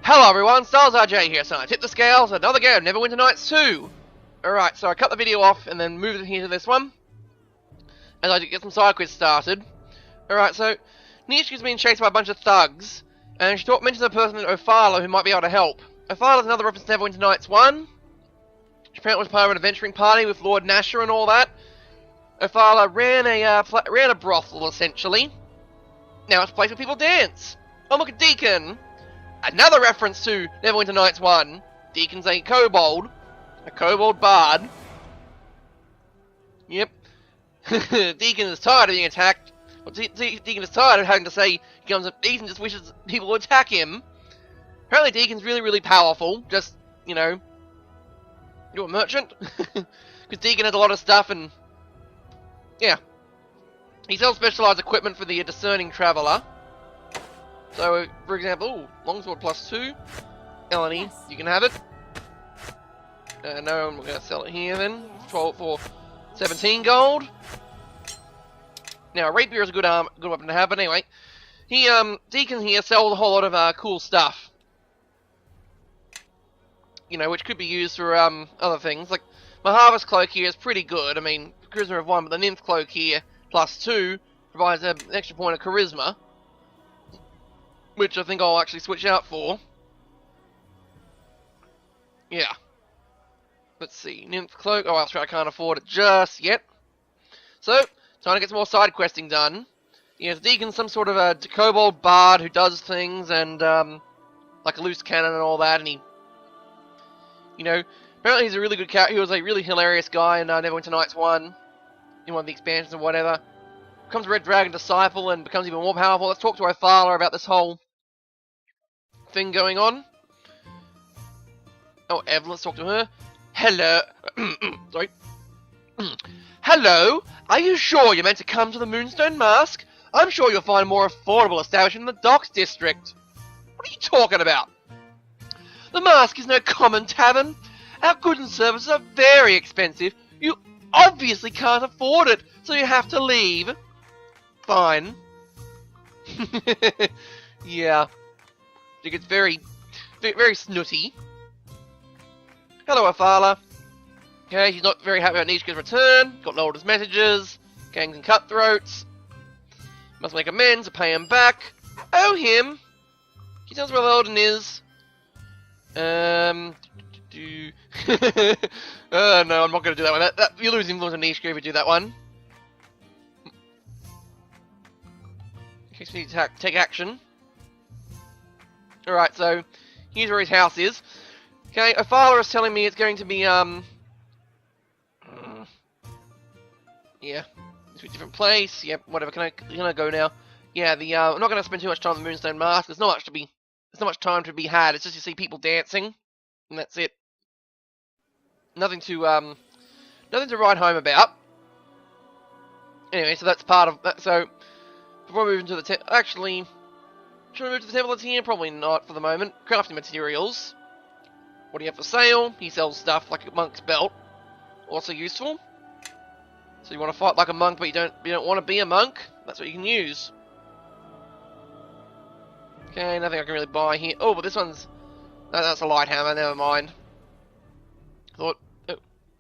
Hello everyone, Stars RJ here, so I tip the scales, another game, Neverwinter Nights 2! Alright, so I cut the video off and then moved it here to this one, as I get some side quests started. Alright, so, Neeshka's being chased by a bunch of thugs, and she mentions a person, Ophala, who might be able to help. Ophala's another reference to Neverwinter Nights 1. She apparently was part of an adventuring party with Lord Nasher and all that. Ophala ran a brothel, essentially. Now it's a place where people dance. Oh look at Deacon! Another reference to Neverwinter Nights 1. Deacon's a kobold bard. Yep. Deacon is tired of being attacked. Well, Deacon is tired of having to say Deacon just wishes people would attack him. Apparently Deacon's really powerful. Just, you know, you're a merchant. Because Deacon has a lot of stuff and, yeah. He sells specialized equipment for the discerning traveler. So, for example, longsword +2. Eleni, yes. You can have it. No, I'm going to sell it here then. For 17 gold. Now, a rapier is a good weapon to have, but anyway. Deacon here sells a whole lot of cool stuff. You know, which could be used for other things. Like, my harvest cloak here is pretty good. I mean, charisma of 1, but the nymph cloak here, +2, provides an extra point of charisma. Which I think I'll actually switch out for. Yeah. Let's see. Nymph cloak. Oh, I can't afford it just yet. So, time to get some more side questing done. Yes, Deacon's some sort of a kobold bard who does things and, like a loose cannon and all that, and he, you know, apparently he's a really good character. He was a really hilarious guy in Neverwinter Nights 1, in one of the expansions or whatever. Becomes a Red Dragon Disciple and becomes even more powerful. Let's talk to Ophala about this whole thing going on. Oh, Evelyn, let's talk to her. Hello. Sorry. Hello. Are you sure you're meant to come to the Moonstone Mask? I'm sure you'll find a more affordable establishment in the Docks District. What are you talking about? The Mask is no common tavern. Our goods and services are very expensive. You obviously can't afford it, so you have to leave. Fine. Yeah. She gets very snooty. Hello, Ophala. Okay, she's not very happy about Neeshka's return. Got Leldon's messages. Gangs and cutthroats. Must make amends or pay him back. Oh, him. He tells where Leldon is. Oh, no, I'm not going to do that one. You lose influence on Neeshka if you do that one. In case we need to take action. Alright, so here's where his house is. Okay, Ophala is telling me it's going to be, yeah. It's a different place. Yep, whatever. Can I go now? Yeah, I'm not going to spend too much time on the Moonstone Mask. There's not much time to be had. It's just you see people dancing, and that's it. Nothing to write home about. Anyway, so that's part of that. So before we move into the actually. Should we move to the temple that's here? Probably not for the moment. Crafting materials. What do you have for sale? He sells stuff like a monk's belt. Also useful. So you want to fight like a monk, but you don't want to be a monk? That's what you can use. Okay, nothing I can really buy here. Oh, but this one's... No, that's a light hammer, never mind. Thought...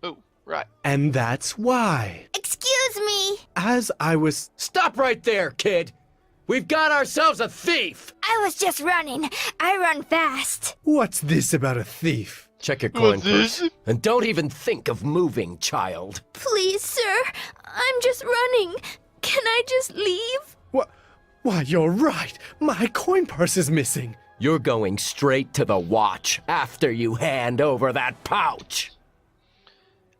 Oh, right. And that's why. Excuse me! As I was... Stop right there, kid! We've got ourselves a thief! I was just running. I run fast. What's this about a thief? Check your coin purse. And don't even think of moving, child. Please, sir. I'm just running. Can I just leave? What? Why, you're right. My coin purse is missing. You're going straight to the watch after you hand over that pouch.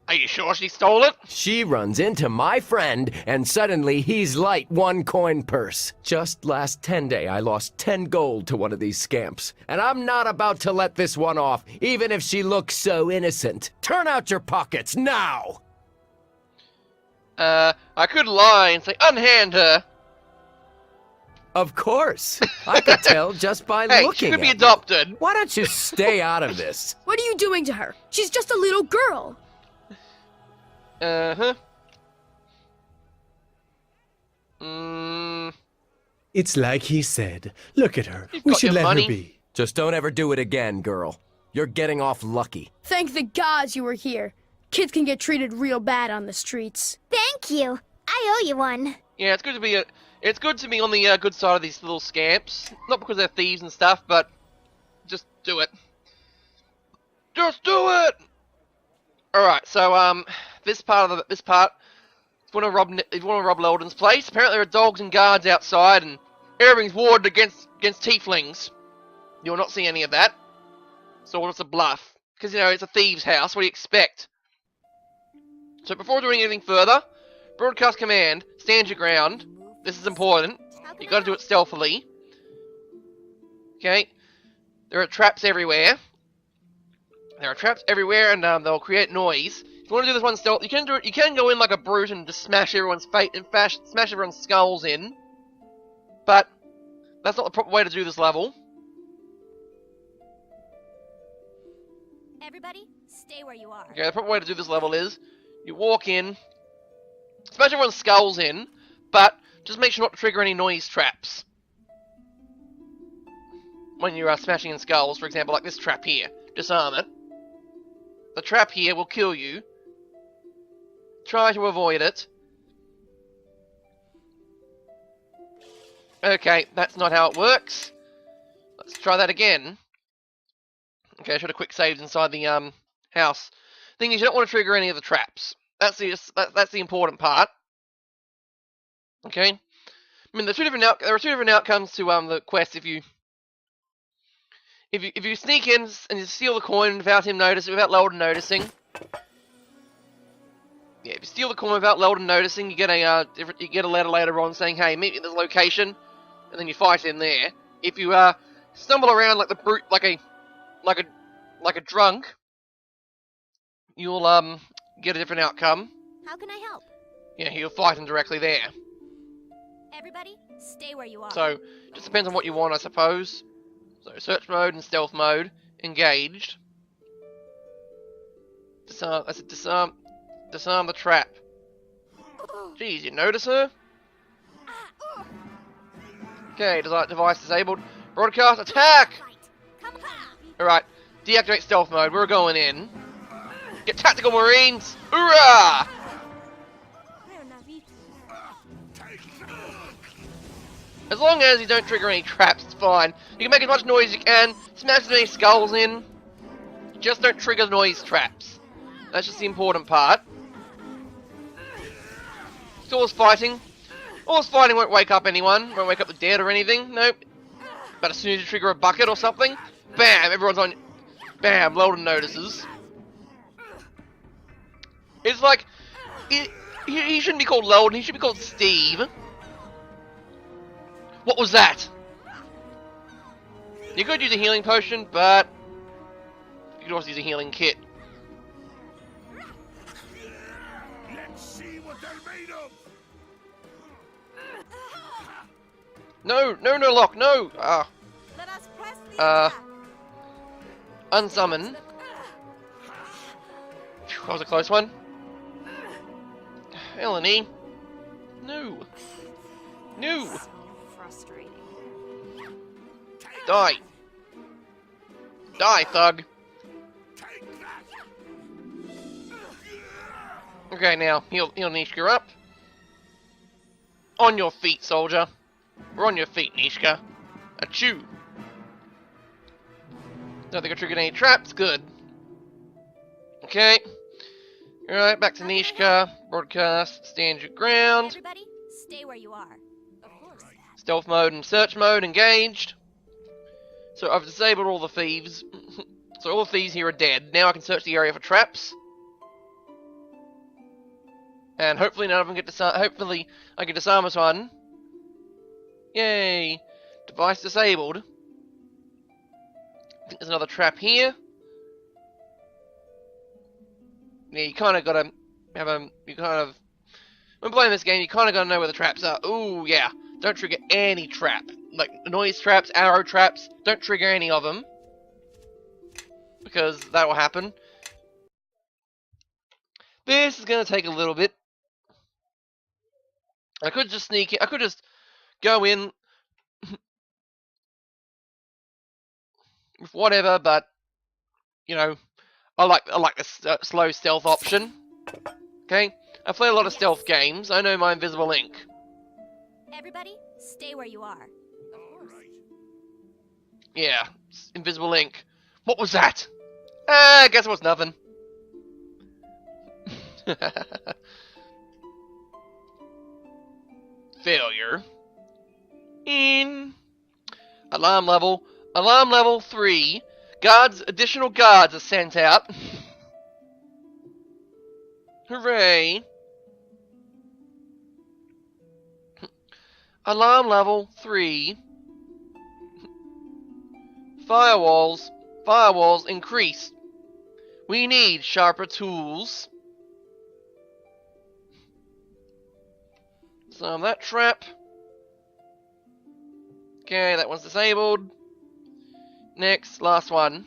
Are you sure she stole it? She runs into my friend, and suddenly he's light 1 coin purse. Just last 10 day, I lost 10 gold to one of these scamps. And I'm not about to let this one off, even if she looks so innocent. Turn out your pockets, now! I could lie and say, unhand her. Of course. I could tell just by Hey, looking she could at be you. adopted. Why don't you stay out of this? What are you doing to her? She's just a little girl. Uh-huh. It's like he said. Look at her. You've We got should your let money. her be. Just don't ever do it again, girl. You're getting off lucky. Thank the gods you were here. Kids can get treated real bad on the streets. Thank you. I owe you one. Yeah, it's good to be on the good side of these little scamps. Not because they're thieves and stuff, but just do it. Just do it. All right, so this part, if you want to rob Leldon's place, apparently there are dogs and guards outside, and everything's warded against tieflings. You will not see any of that. So it's a bluff, because it's a thieves' house. What do you expect? So before doing anything further, broadcast command: stand your ground. This is important. You got to do it stealthily. Okay. There are traps everywhere. And they'll create noise. If you want to do this one stealth, you can do it. You can go in like a brute and just smash everyone's smash everyone's skulls in. But that's not the proper way to do this level. Everybody, stay where you are. Okay, the proper way to do this level is you walk in, smash everyone's skulls in, but just make sure not to trigger any noise traps when you are smashing in skulls. For example, like this trap here. Disarm it. The trap here will kill you. Try to avoid it. Okay, that's not how it works. Let's try that again. Okay, I should have quick saved inside the house. Thing is, you don't want to trigger any of the traps. That's the important part. Okay. I mean, there are two different outcomes to the quest. If you sneak in and you steal the coin without Leldon noticing. Yeah, if you steal the coin without Leldon noticing, you get a letter later on saying, "Hey, meet me at this location," and then you fight in there. If you stumble around like the brute, like a drunk, you'll get a different outcome. How can I help? Yeah, you'll fight him directly there. Everybody, stay where you are. So, just depends on what you want, I suppose. So, search mode and stealth mode, engaged. Disarm the trap. Jeez, you notice her? Okay, device disabled. Broadcast, attack! Alright, deactivate stealth mode, we're going in. Get tactical marines! Hoorah! As long as you don't trigger any traps, it's fine. You can make as much noise as you can, smash as many skulls in. Just don't trigger noise traps. That's just the important part. It's always fighting. Always fighting won't wake up anyone. Won't wake up the dead or anything. Nope. But as soon as you trigger a bucket or something, bam, everyone's on. Bam, Leldon notices. It's like, he shouldn't be called Leldon, he should be called Steve. What was that? You could use a healing potion, but you could also use a healing kit. Let's see what they're made of. No, lock, no! Let us press the attack. Unsummon. Phew, that was a close one. Eleni. No. No. Frustrating. Die. Die, thug. Okay, now, heal Neeshka up. On your feet, soldier. We're on your feet, Neeshka. Achoo. Don't think I triggered any traps. Good. Okay. Alright, back to Neeshka. Broadcast. Stand your ground. Everybody, stay where you are. Of course. Stealth mode and search mode engaged. So I've disabled all the thieves. So all the thieves here are dead. Now I can search the area for traps. And hopefully none of them get disarmed. Hopefully I can disarm this one. Yay! Device disabled. I think there's another trap here. Yeah, you kind of gotta have a. When playing this game, you kind of gotta know where the traps are. Ooh, yeah. Don't trigger any trap. Like noise traps, arrow traps. Don't trigger any of them. Because that will happen. This is gonna take a little bit. I could just sneak in. I could just go in. whatever, but you know, I like the slow stealth option. Okay, I play a lot of stealth games. I know my invisible link. Everybody, stay where you are. Yeah, invisible link. What was that? I guess it was nothing. Failure. In alarm level 3. Additional guards are sent out. Hooray. Alarm level 3. Firewalls increased. We need sharper tools. Disarm that trap. Okay, that one's disabled. Next, last one.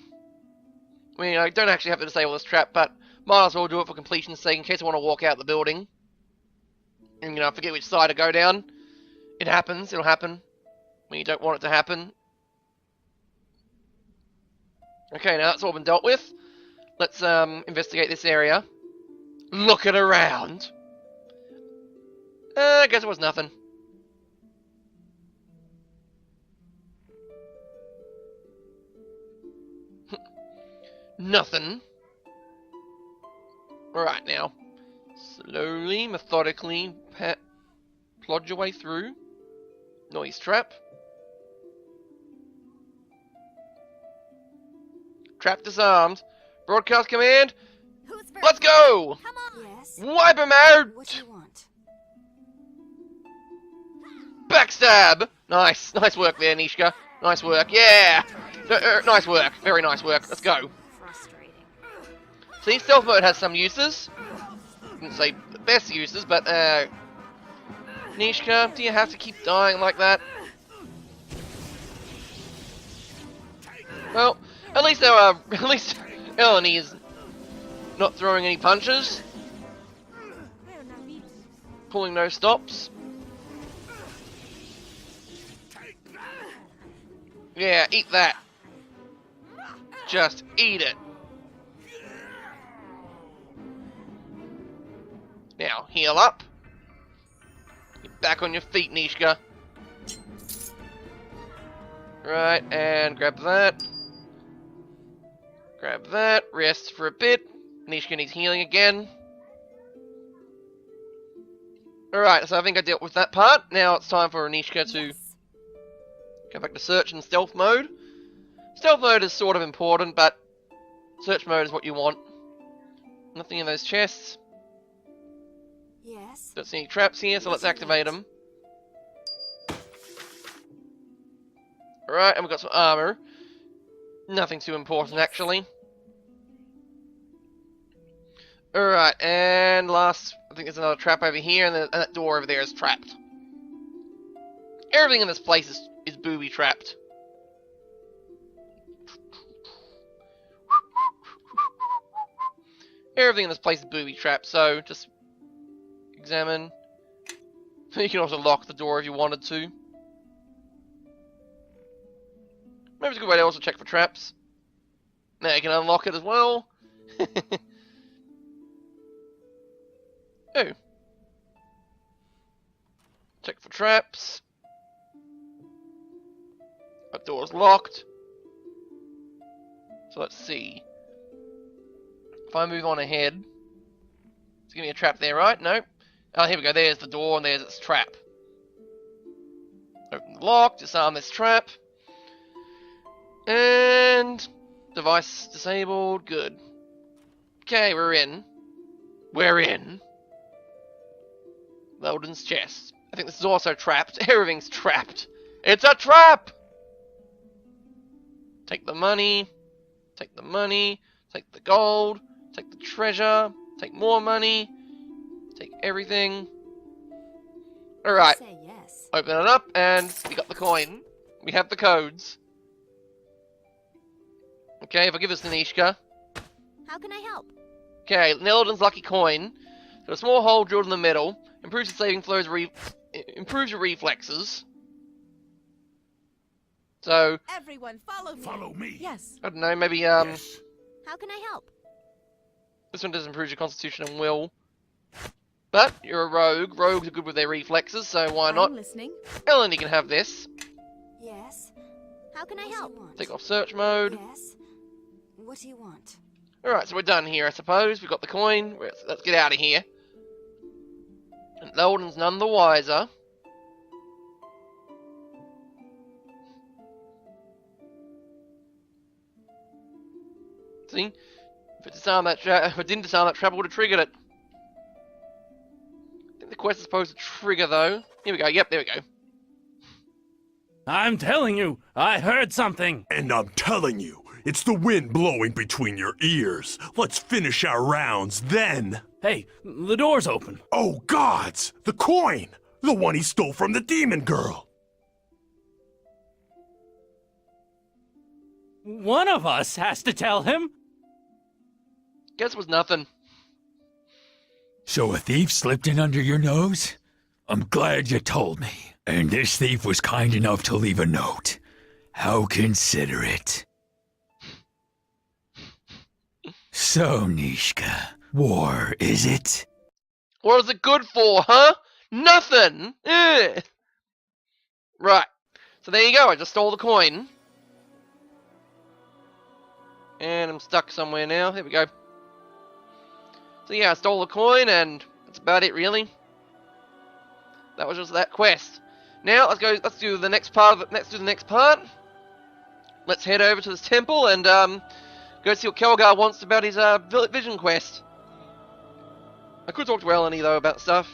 I mean, I don't actually have to disable this trap, but might as well do it for completion's sake in case I want to walk out the building. And, I forget which side to go down. It happens, it'll happen when you don't want it to happen. Okay, now that's all been dealt with. Let's investigate this area. Look it around. I guess it was nothing. Nothing. Alright now. Slowly, methodically, plod your way through. Noise trap. Trap disarmed. Broadcast command. Who's first? Let's go! Come on. Yes. Wipe him out! What do you want? Backstab! Nice. Nice work there, Neeshka. Nice work. Yeah! Nice work. Very nice work. Let's go. Frustrating. See, stealth mode has some uses. I wouldn't say the best uses, but, Neeshka, do you have to keep dying like that? Well, at least Eleni is not throwing any punches. Pulling no stops. Yeah, eat that. Just eat it. Now, heal up. Get back on your feet, Neeshka. Right, and grab that. Grab that. Rest for a bit. Neeshka needs healing again. Alright, so I think I dealt with that part. Now it's time for Neeshka to go back to search and stealth mode. Stealth mode is sort of important, but search mode is what you want. Nothing in those chests. Yes. Don't see any traps here, so let's activate them. Alright, and we've got some armor. Nothing too important, actually. Alright, and last, I think there's another trap over here, and that door over there is trapped. Everything in this place is booby-trapped. Everything in this place is booby-trapped, so just examine. You can also lock the door if you wanted to. Maybe it's a good way to also check for traps. Now you can unlock it as well. Oh. Check for traps. That door's locked. So let's see. If I move on ahead, it's gonna be a trap there, right? Nope. Oh, here we go. There's the door, and there's its trap. Open the lock, disarm this trap. And device disabled. Good. Okay, we're in. We're in. Leldon's chest. I think this is also trapped. Everything's trapped. It's a trap! Take the money. Take the money. Take the gold. Take the treasure. Take more money. Take everything. Alright. Say yes. Open it up, and we got the coin. We have the codes. Okay, if I give this to Neeshka. How can I help? Okay, Leldon's lucky coin. Got a small hole drilled in the middle. Improves your saving throws, improves your reflexes. So, Everyone, follow me. Follow me. Yes. I don't know, maybe, Yes. How can I help? this one does improve your constitution and will. But, you're a rogue. Rogues are good with their reflexes, so why not? I'm listening. Ellen, you can have this. Yes. How can I help? Take off search mode. Yes. What do you want? Alright, so we're done here, I suppose. We've got the coin. Let's get out of here. And Leldon's none the wiser. See? If it didn't disarm that trap, it would have triggered it. I think the quest is supposed to trigger, though. Here we go. Yep, there we go. I'm telling you, I heard something. And I'm telling you, it's the wind blowing between your ears. Let's finish our rounds then. Hey, the door's open. Oh gods! The coin! The one he stole from the demon girl! One of us has to tell him. Guess it was nothing. So a thief slipped in under your nose? I'm glad you told me. And this thief was kind enough to leave a note. How considerate. So, Neeshka, war, is it? What is it good for, huh? Nothing! Ugh. Right. So there you go, I just stole the coin. And I'm stuck somewhere now. There we go. So yeah, I stole the coin, and that's about it, really. That was just that quest. Now let's do the next part of it. Let's do the next part. Let's head over to this temple and go see what Kelgar wants about his Vision quest. I could talk to Eleni though about stuff.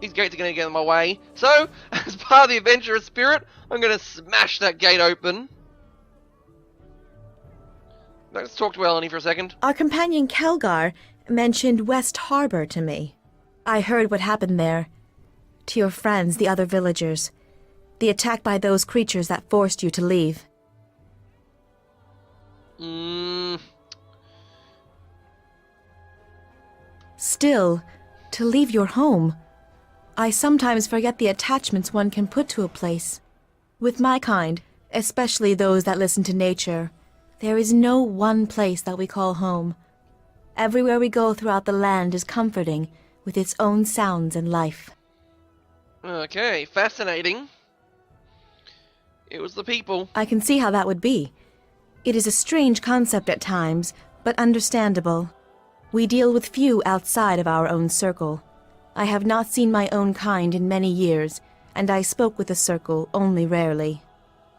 These gates are going to get in my way. So, as part of the adventurous spirit, I'm going to smash that gate open. Let's talk to Eleni for a second. Our companion Kelgar mentioned West Harbor to me. I heard what happened there. To your friends, the other villagers. The attack by those creatures that forced you to leave. Still, to leave your home. I sometimes forget the attachments one can put to a place. With my kind, especially those that listen to nature, there is no one place that we call home. Everywhere we go throughout the land is comforting, with its own sounds and life. Okay, fascinating. It was the people. I can see how that would be. It is a strange concept at times, but understandable. We deal with few outside of our own circle. I have not seen my own kind in many years, and I spoke with the circle only rarely.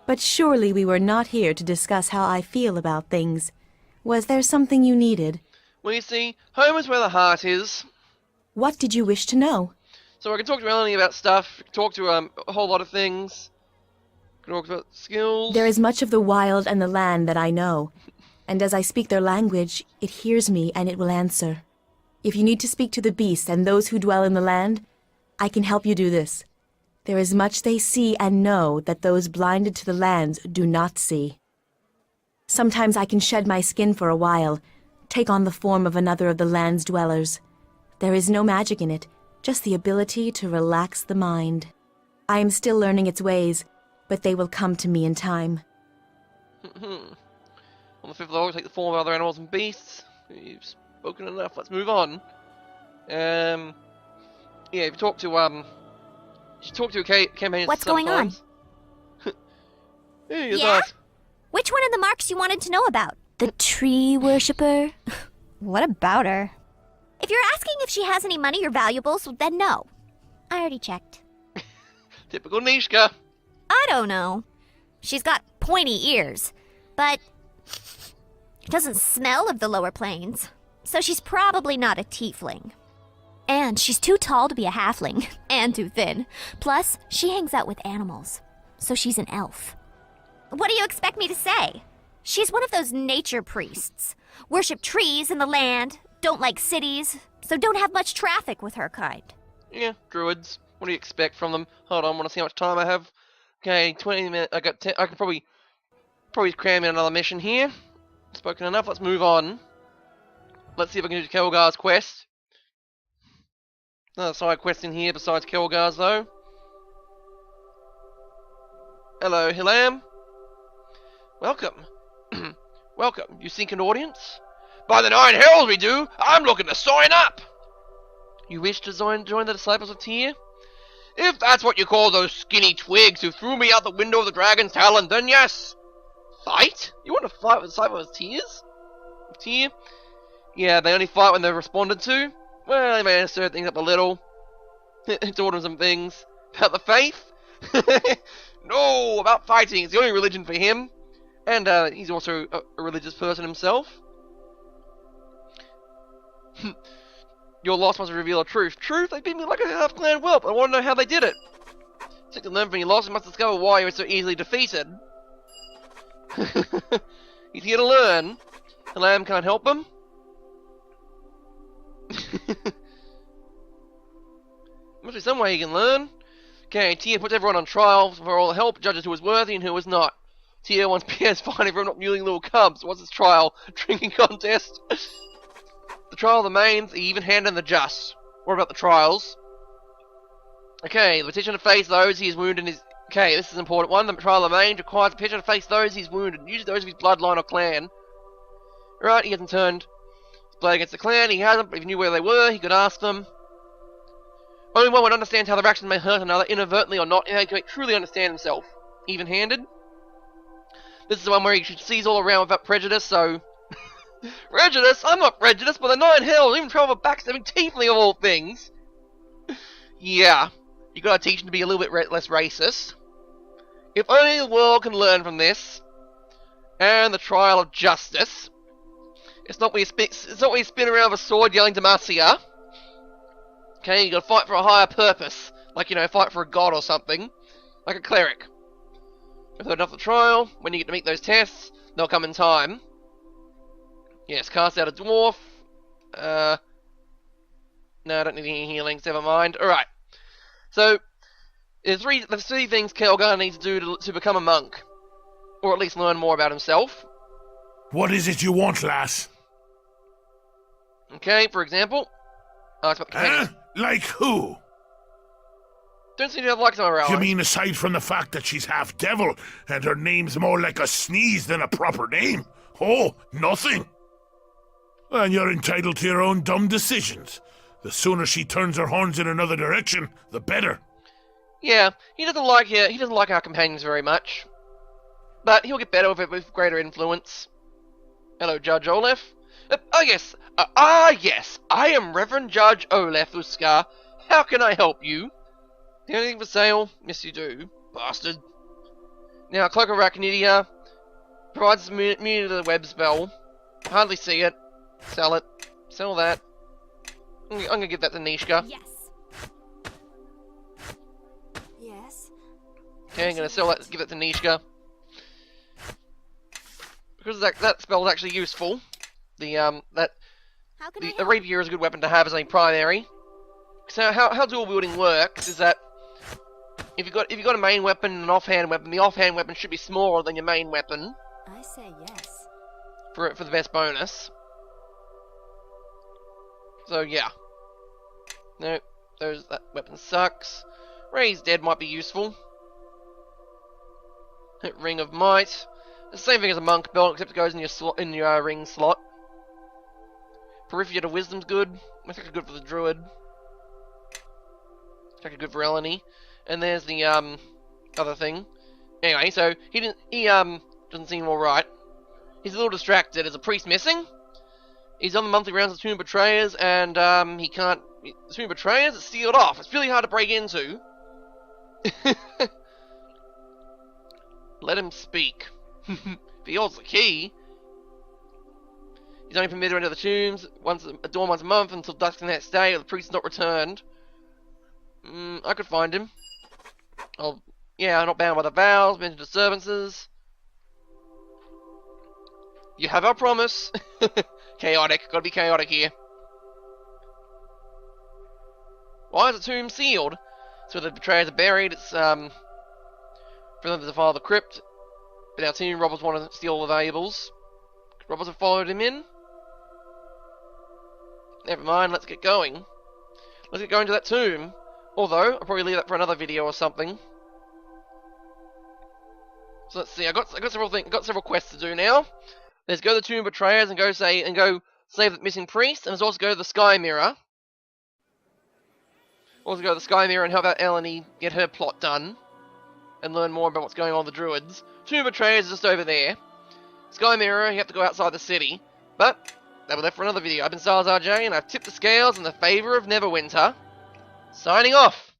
But surely we were not here to discuss how I feel about things. Was there something you needed? Well, you see, home is where the heart is. What did you wish to know? So I can talk to Eleni about stuff, talk to a whole lot of things. Can talk about skills. There is much of the wild and the land that I know, and as I speak their language, it hears me and it will answer. If you need to speak to the beasts and those who dwell in the land, I can help you do this. There is much they see and know that those blinded to the lands do not see. Sometimes I can shed my skin for a while, take on the form of another of the land's dwellers. There is no magic in it, just the ability to relax the mind. I am still learning its ways, but they will come to me in time. On the fifth level, take the form of other animals and beasts. You've spoken enough, let's move on. Yeah, if you talk to, you should talk to a campaign. What's going on? Hey, it's Yeah? us. Which one of the marks you wanted to know about? The tree worshipper? What about her? If you're asking if she has any money or valuables, then no. I already checked. Typical Neeshka. I don't know. She's got pointy ears, but doesn't smell of the lower planes. So she's probably not a tiefling. And she's too tall to be a halfling, and too thin. Plus, she hangs out with animals, so she's an elf. What do you expect me to say? She's one of those nature priests. Worship trees and the land, don't like cities, so don't have much traffic with her kind. Yeah, druids. What do you expect from them? Hold on, want to see how much time I have? Okay, 20 minutes. I got 10. I can probably cram in another mission here. Spoken enough. Let's move on. Let's see if I can do Kelgar's quest. Another side quest in here besides Kelgar's though. Hello, Hilam. Welcome. Welcome. You seek an audience? By the 9 hells we do! I'm looking to sign up! You wish to join the Disciples of Tyr? If that's what you call those skinny twigs who threw me out the window of the Dragon's Talon, then yes! Fight? You want to fight with the Disciples of Tyr? Yeah, they only fight when they're responded to? Well, they may stir things up a little. Taught him some things. About the faith? No, about fighting. It's the only religion for him. And he's also a religious person himself. Your loss must reveal a truth. Truth? They beat me like a half-clan whelp. I want to know how they did it. Seek to learn from your loss, you must discover why you were so easily defeated. He's here to learn. The lamb can't help him. Must be some way he can learn. Okay, Tyr puts everyone on trial for all the help, judges who was worthy and who was not. Tyr wants Pierre's fine everyone not muling little cubs. What's his trial? Drinking contest? The trial of the mains, the even-handed and the just. What about the trials? Okay, the petition to face those he is wounded in his... Okay, this is an important one. The trial of the mains requires a petition to face those he's wounded, usually those of his bloodline or clan. Right, he hasn't turned his blade against the clan, he hasn't, but if he knew where they were, he could ask them. Only one would understand how their actions may hurt another, inadvertently or not, and he can truly understand himself. Even-handed. This is the one where he sees all around without prejudice, so... Prejudice? I'm not prejudiced by the 9 hells, even trouble with backstabbing tiefling of all things. Yeah, you gotta teach him to be a little bit less racist. If only the world can learn from this. And the trial of justice. It's not where you spin around with a sword yelling Demacia. Okay, you gotta fight for a higher purpose. Like, you know, fight for a god or something. Like a cleric. If they're enough for the trial, when you get to meet those tests, they'll come in time. Yes, cast out a dwarf. No, I don't need any healings, never mind. Alright. So, there's three things Kelgar needs to do to become a monk. Or at least learn more about himself. What is it you want, lass? Okay, for example... ask about the companions. Like who? Don't seem to have likes on our allies. You mean aside from the fact that she's half devil, and her name's more like a sneeze than a proper name? Oh, nothing. And you're entitled to your own dumb decisions. The sooner she turns her horns in another direction, the better. Yeah, he doesn't like our companions very much. But he'll get better with it with greater influence. Hello, Judge Olaf. Yes, I am Reverend Judge Olaf Uskar. How can I help you? The only thing for sale? Yes, you do, bastard. Now, Cloak of Arachnidia provides immunity to the web spell. Hardly see it. Sell it. Sell that. I'm gonna give that to Neeshka. Yes. Yes. Okay, I'm gonna sell that. Give that to Neeshka. Because that spell is actually useful. The rapier is a good weapon to have as a primary. So how dual wielding works is that if you got a main weapon and an offhand weapon, the offhand weapon should be smaller than your main weapon. I say yes. For the best bonus. So yeah. No, that weapon sucks. Raised Dead might be useful. Ring of Might. The same thing as a monk belt, except it goes in your ring slot. Periphery to Wisdom's good. That's actually good for the druid. It's actually good for Eleni. And there's the other thing. Anyway, so he doesn't seem alright. He's a little distracted. There's a priest missing. He's on the monthly rounds of Tomb Betrayers, and he can't. The Tomb Betrayers is sealed off. It's really hard to break into. Let him speak. If he holds the key. He's only permitted to enter the tombs at dawn once a month until dusk the next day, or the priest is not returned. I could find him. Yeah, not bound by the vows, mentioned disturbances. You have our promise. Chaotic. Gotta be chaotic here. Why is the tomb sealed? So the betrayers are buried. It's for them to defile the crypt. But our tomb robbers want to steal all the valuables. Robbers have followed him in. Never mind, let's get going. Let's get going to that tomb. Although, I'll probably leave that for another video or something. So let's see. I got several quests to do now. There's go to the Tomb of Betrayers and go save the missing priest, and there's also go to the Sky Mirror. Also go to the Sky Mirror and help out Eleni get her plot done, and learn more about what's going on with the druids. Tomb of Betrayers is just over there. Sky Mirror, you have to go outside the city. But that'll be left for another video. I've been StylersRJ, and I've tipped the scales in the favour of Neverwinter. Signing off.